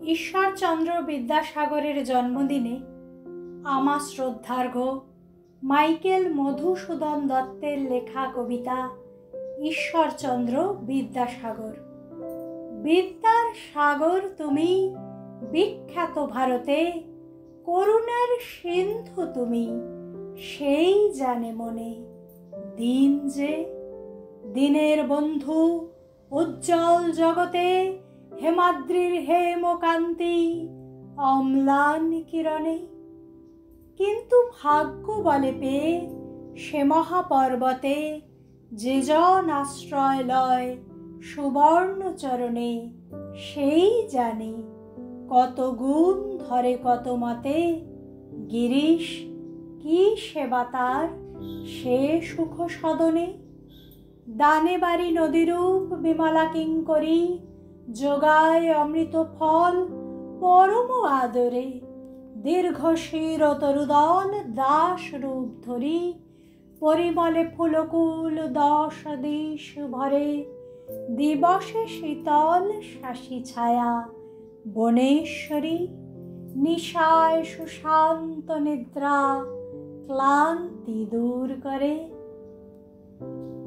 ঈশ্বরচন্দ্র বিদ্যাসাগরের জন্মদিনে আমার শ্রদ্ধার্ঘ্য মাইকেল মধুসূদন দত্তের লেখা কবিতা ঈশ্বরচন্দ্র বিদ্যাসাগর। বিদ্যার সাগর তুমি, বিখ্যাত ভারতে, করুণার সিন্ধু তুমি, সেই জানে মনে। দিন যে দিনের বন্ধু, উজ্জ্বল জগতে, হেমাদ্রির হেমকান্তি, অম্লান কিরণে। কিন্তু ভাগ্য বলে পেয়ে সে মহাপর্বতে, যে জন আশ্রয় লয় সুবর্ণ চরণে, সেই জানে কত গুণ ধরে কত মতে। গিরিশ কি সেবা তার সে সুখ সদনে। দানে বাড়ি নদীরূপ বিমলা কিঙ্করী, যোগায় অমৃত ফল পরম আদরে। দীর্ঘ শির তরুদল দাস রূপ ধরি, পরিমলে ফুলকুল দশ দিশ ভরে। দিবসে শীতল শাসি ছায়া বনেশ্বরী, নিশায় সুশান্ত নিদ্রা ক্লান্তি দূর করে।